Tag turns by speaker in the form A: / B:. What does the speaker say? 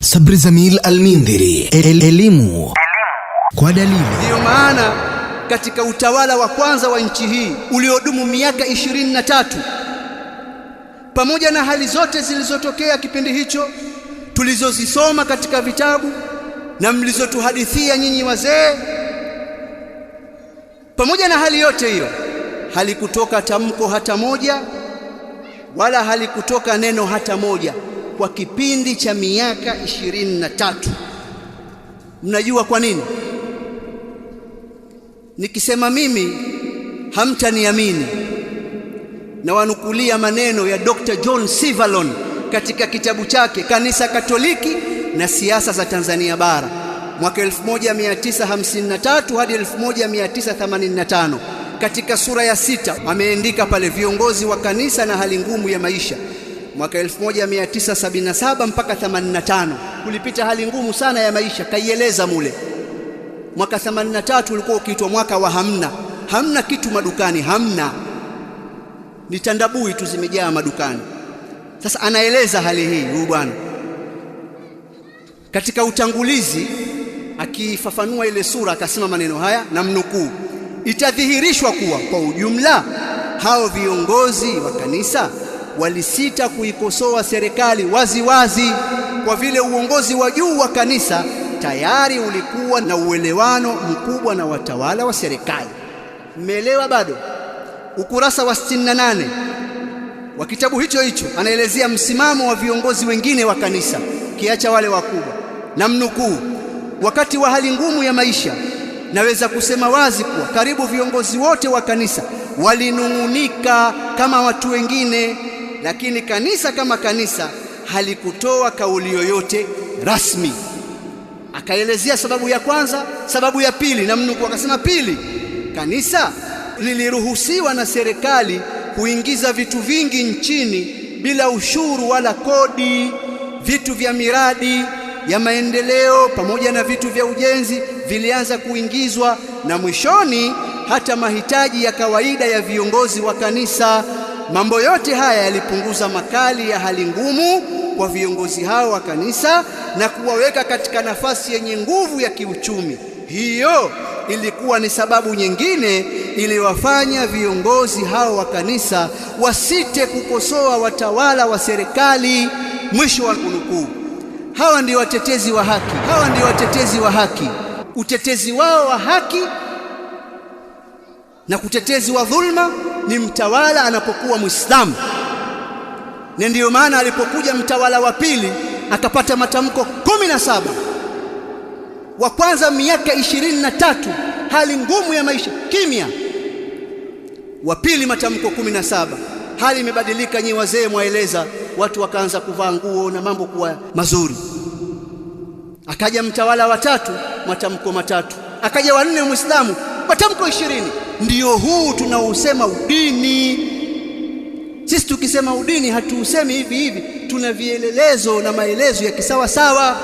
A: Sabri Zamil Al-Mindhiri, elimu kwa dalili.
B: Ndio maana katika utawala wa kwanza wa nchi hii uliodumu miaka 23, pamoja na hali zote zilizotokea kipindi hicho tulizozisoma katika vitabu na mlizotuhadithia nyinyi wazee, pamoja na hali yote hiyo halikutoka tamko hata moja wala halikutoka neno hata moja kwa kipindi cha miaka 23. Mnajua kwa nini? Nikisema mimi hamtaniamini, na wanukulia maneno ya Dr. John Sivalon katika kitabu chake Kanisa Katoliki na Siasa za Tanzania Bara mwaka 1953 hadi 1985. Katika sura ya 6 ameandika pale viongozi wa kanisa na hali ngumu ya maisha. Mwaka 1977 mpaka 85 kulipita hali ngumu sana ya maisha, kaieleza mule. Mwaka 83 ulikuwa ukiitwa mwaka wa hamna kitu madukani, ni tandabui tu zimejaa madukani. Sasa anaeleza hali hii huyu bwana katika utangulizi, akifafanua ile sura akasema maneno haya na mnukuu: itadhihirishwa kuwa kwa ujumla hao viongozi wa kanisa walisita kuikosoa serikali wazi kwa vile uongozi wa juu wa kanisa tayari ulikuwa na uelewano mkubwa na watawala wa serikali. Mmeelewa bado? Ukurasa wa 68 wa kitabu hicho anaelezea msimamo wa viongozi wengine wa kanisa kiacha wale wakubwa, na mnukuu: wakati wa hali ngumu ya maisha naweza kusema wazi kuwa karibu viongozi wote wa kanisa walinung'unika kama watu wengine, lakini kanisa kama kanisa halikutoa kauli yoyote rasmi. Akaelezea sababu ya kwanza, sababu ya pili, na mnukuu akasema: pili, kanisa liliruhusiwa na serikali kuingiza vitu vingi nchini bila ushuru wala kodi. Vitu vya miradi ya maendeleo pamoja na vitu vya ujenzi vilianza kuingizwa, na mwishoni hata mahitaji ya kawaida ya viongozi wa kanisa. Mambo yote haya yalipunguza makali ya hali ngumu kwa viongozi hao wa kanisa na kuwaweka katika nafasi yenye nguvu ya kiuchumi. Hiyo ilikuwa ni sababu nyingine iliyowafanya viongozi hao wa kanisa wasite kukosoa watawala wa serikali. Mwisho wa kunukuu. Hawa ndio watetezi wa haki. Utetezi wao wa haki na kutetezi wa dhulma ni mtawala anapokuwa Muislamu. Na ndiyo maana alipokuja mtawala wa pili akapata matamko 17, wa kwanza miaka 23 hali ngumu ya maisha, kimya. Wa pili matamko 17, hali imebadilika, nyi wazee mwaeleza, watu wakaanza kuvaa nguo na mambo kuwa mazuri. Akaja mtawala wa tatu, matamko 3. Akaja wa 4 Muislamu, matamko 20. Ndiyo huu tunausema udini. Sisi tukisema udini hatuusemi hivi, tuna vielelezo na maelezo ya kisawa sawa.